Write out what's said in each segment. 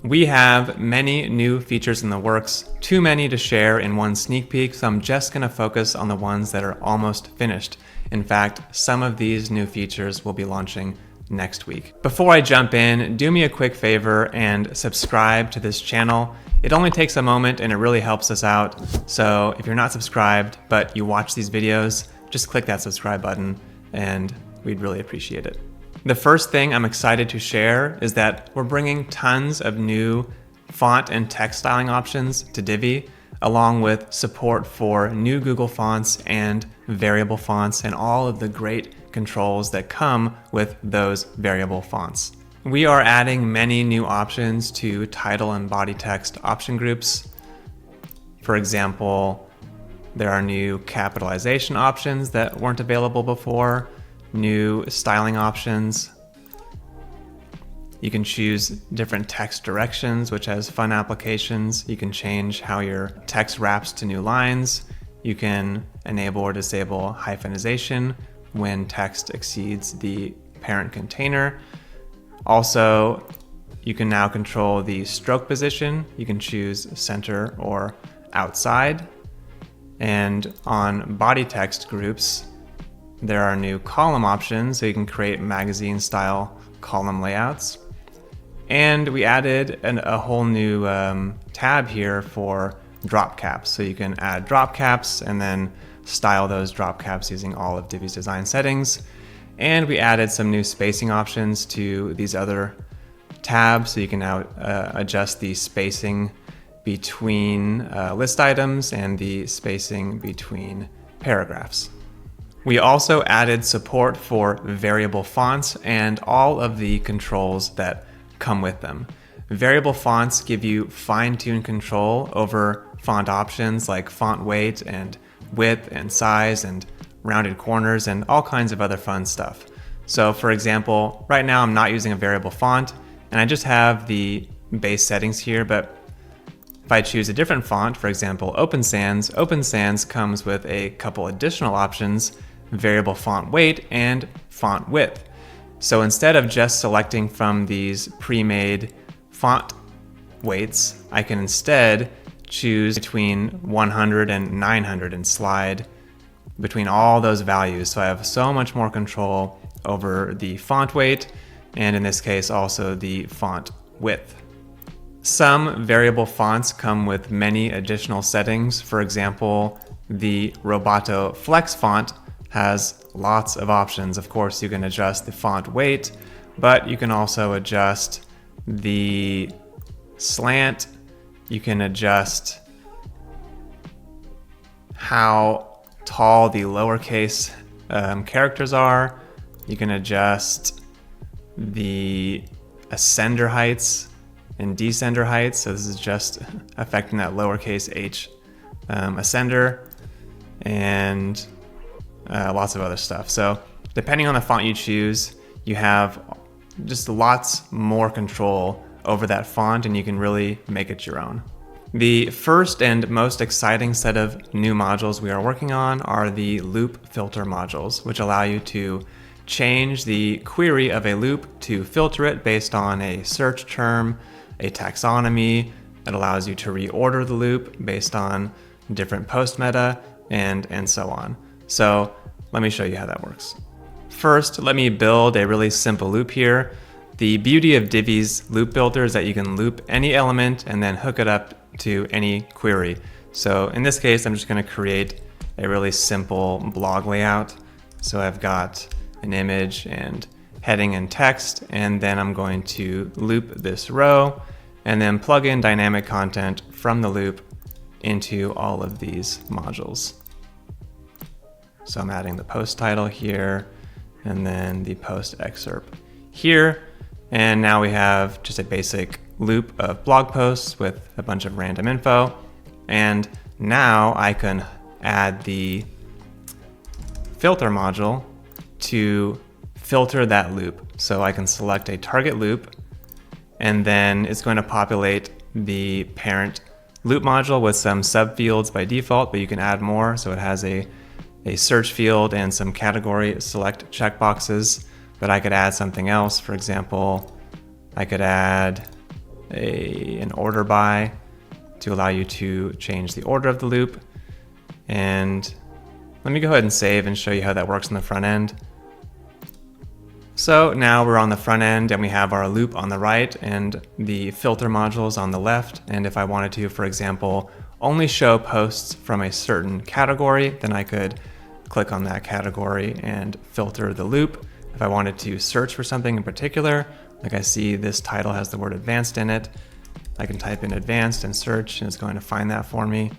We have many new features in the works, too many to share in one sneak peek, so I'm just going to focus on the ones that are almost finished. In fact, some of these new features will be launching next week. Before I jump in, do me a quick favor and subscribe to this channel. It only takes a moment and it really helps us out. So if you're not subscribed, but you watch these videos, just click that subscribe button and we'd really appreciate it. The first thing I'm excited to share is that we're bringing tons of new font and text styling options to Divi, along with support for new Google fonts and variable fonts and all of the great controls that come with those variable fonts. We are adding many new options to title and body text option groups. For example, there are new capitalization options that weren't available before, new styling options. You can choose different text directions, which has fun applications. You can change how your text wraps to new lines. You can enable or disable hyphenization when text exceeds the parent container. Also, you can now control the stroke position. You can choose center or outside. And on body text groups, there are new column options, so you can create magazine style column layouts. And we added a whole new tab here for drop caps. So you can add drop caps and then style those drop caps using all of Divi's design settings. And we added some new spacing options to these other tabs. So you can now adjust the spacing between list items and the spacing between paragraphs. We also added support for variable fonts and all of the controls that come with them. Variable fonts give you fine-tuned control over font options like font weight and width and size and rounded corners and all kinds of other fun stuff. So for example, right now I'm not using a variable font and I just have the base settings here, but if I choose a different font, for example, Open Sans comes with a couple additional options: variable font weight and font width. So instead of just selecting from these pre-made font weights, I can instead choose between 100 and 900 and slide between all those values. So I have so much more control over the font weight and in this case also the font width. Some variable fonts come with many additional settings. For example, the Roboto Flex font has lots of options. Of course, you can adjust the font weight, but you can also adjust the slant. You can adjust how tall the lowercase characters are. You can adjust the ascender heights and descender heights. So this is just affecting that lowercase h ascender and lots of other stuff. So depending on the font you choose, you have just lots more control over that font and you can really make it your own. The first and most exciting set of new modules we are working on are the loop filter modules, which allow you to change the query of a loop to filter it based on a search term, a taxonomy. It allows you to reorder the loop based on different post meta and so on. So let me show you how that works. First, let me build a really simple loop here. The beauty of Divi's loop builder is that you can loop any element and then hook it up to any query. So in this case, I'm just going to create a really simple blog layout. So I've got an image and heading and text, and then I'm going to loop this row and then plug in dynamic content from the loop into all of these modules. So I'm adding the post title here and then the post excerpt here. And now we have just a basic loop of blog posts with a bunch of random info. And now I can add the filter module to filter that loop. So I can select a target loop and then it's going to populate the parent loop module with some subfields by default, but you can add more. So it has a search field and some category select checkboxes, but I could add something else. For example, I could add an order by to allow you to change the order of the loop. And let me go ahead and save and show you how that works on the front end. So now we're on the front end and we have our loop on the right and the filter modules on the left. And if I wanted to, for example, only show posts from a certain category, then I could click on that category and filter the loop. If I wanted to search for something in particular, like I see this title has the word advanced in it, I can type in advanced and search and it's going to find that for me.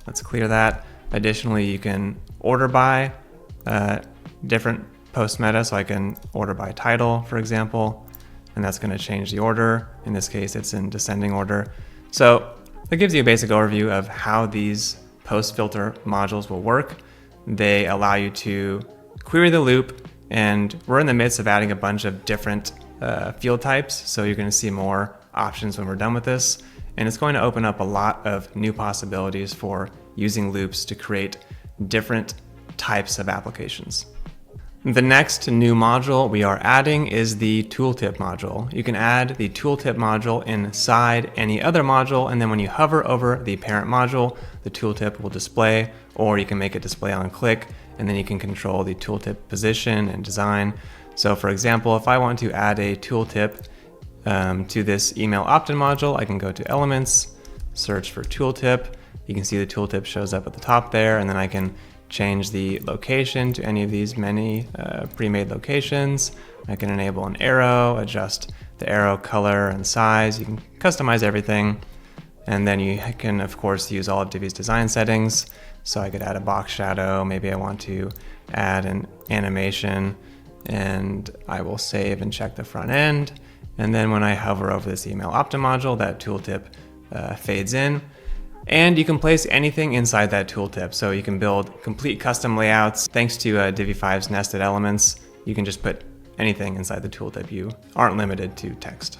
Let's clear that. Additionally, you can order by different post meta, so I can order by title, for example, and that's going to change the order. In this case, it's in descending order. So that gives you a basic overview of how these post filter modules will work. They allow you to query the loop, and we're in the midst of adding a bunch of different field types, so you're going to see more options when we're done with this, and it's going to open up a lot of new possibilities for using loops to create different types of applications. The next new module we are adding is the Tooltip module. You can add the Tooltip module inside any other module, and then when you hover over the parent module, the Tooltip will display, or you can make it display on click, and then you can control the Tooltip position and design. So for example, if I want to add a Tooltip to this email opt-in module, I can go to Elements, search for Tooltip. You can see the Tooltip shows up at the top there, and then I can change the location to any of these many pre-made locations. I can enable an arrow, adjust the arrow color and size. You can customize everything. And then you can, of course, use all of Divi's design settings. So I could add a box shadow. Maybe I want to add an animation, and I will save and check the front end. And then when I hover over this email opt-in module, that tooltip fades in. And you can place anything inside that tooltip. So you can build complete custom layouts. Thanks to Divi 5's nested elements, you can just put anything inside the tooltip. You aren't limited to text.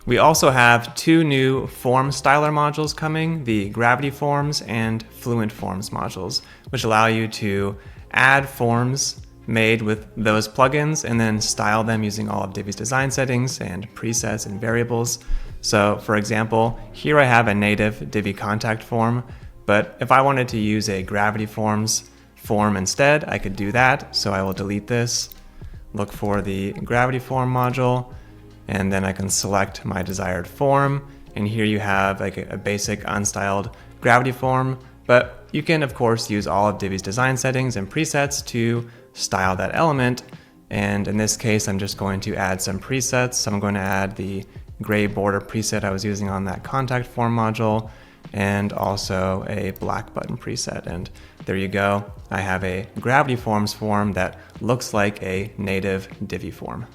We also have two new form styler modules coming, the Gravity Forms and Fluent Forms modules, which allow you to add forms made with those plugins and then style them using all of Divi's design settings and presets and variables. So for example, here I have a native Divi contact form, but if I wanted to use a Gravity Forms form instead, I could do that. So I will delete this, look for the Gravity Form module, and then I can select my desired form. And here you have like a basic unstyled Gravity Form, but you can of course use all of Divi's design settings and presets to style that element. And in this case, I'm just going to add some presets. So I'm going to add the gray border preset I was using on that contact form module, and also a black button preset. And there you go. I have a Gravity Forms form that looks like a native Divi form.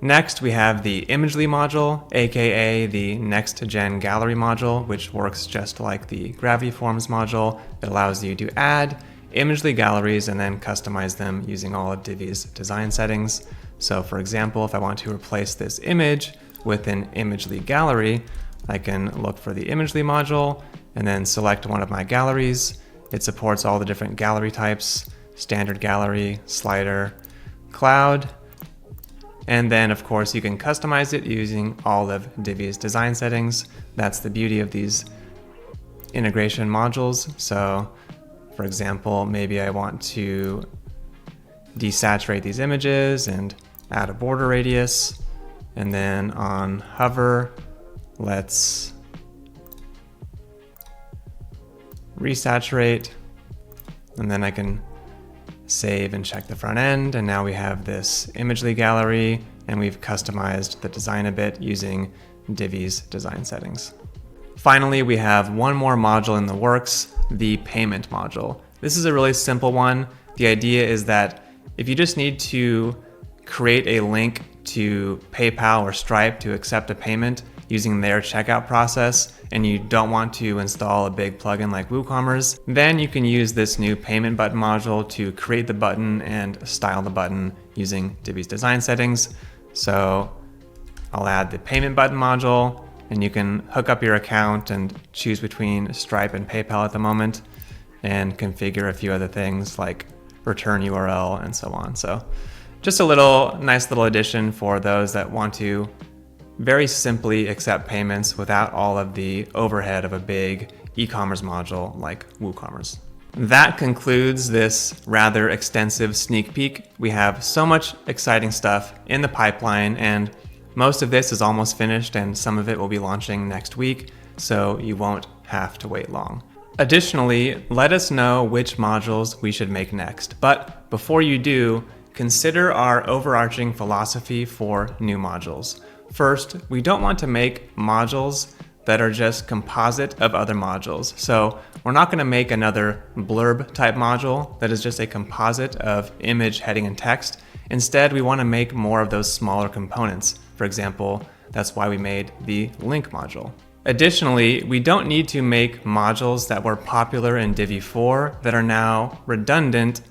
Next, we have the Imagely module, aka the Next Gen Gallery module, which works just like the Gravity Forms module. It allows you to add Imagely galleries and then customize them using all of Divi's design settings. So for example, if I want to replace this image with an Imagely gallery, I can look for the Imagely module and then select one of my galleries. It supports all the different gallery types, standard gallery, slider, cloud, and then of course you can customize it using all of Divi's design settings. That's the beauty of these integration modules. So for example, maybe I want to desaturate these images and add a border radius. And then on hover, let's resaturate. And then I can save and check the front end. And now we have this Imagely gallery, and we've customized the design a bit using Divi's design settings. Finally, we have one more module in the works, the payment module. This is a really simple one. The idea is that if you just need to create a link to PayPal or Stripe to accept a payment using their checkout process, and you don't want to install a big plugin like WooCommerce, then you can use this new payment button module to create the button and style the button using Divi's design settings. So I'll add the payment button module, and you can hook up your account and choose between Stripe and PayPal at the moment, and configure a few other things like return URL and so on. So just a nice little addition for those that want to very simply accept payments without all of the overhead of a big e-commerce module like WooCommerce. That concludes this rather extensive sneak peek. We have so much exciting stuff in the pipeline, and most of this is almost finished and some of it will be launching next week, so you won't have to wait long. Additionally, let us know which modules we should make next. But before you do, consider our overarching philosophy for new modules. First, we don't want to make modules that are just composite of other modules. So we're not going to make another blurb type module that is just a composite of image, heading, and text. Instead, we want to make more of those smaller components. For example, that's why we made the link module. Additionally, we don't need to make modules that were popular in Divi 4 that are now redundant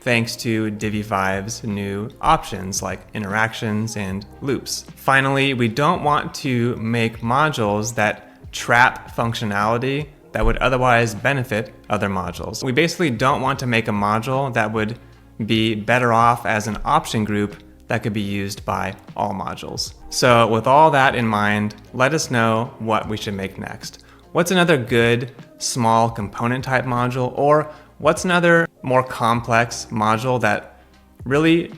thanks to Divi 5's new options like interactions and loops. Finally, we don't want to make modules that trap functionality that would otherwise benefit other modules. We basically don't want to make a module that would be better off as an option group that could be used by all modules. So with all that in mind, let us know what we should make next. What's another good small component type module, or what's another more complex module that really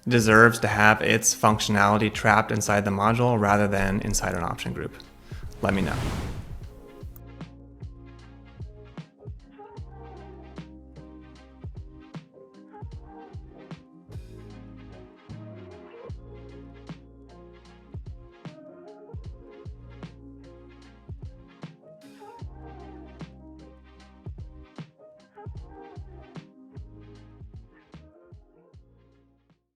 deserves to have its functionality trapped inside the module rather than inside an option group? Let me know.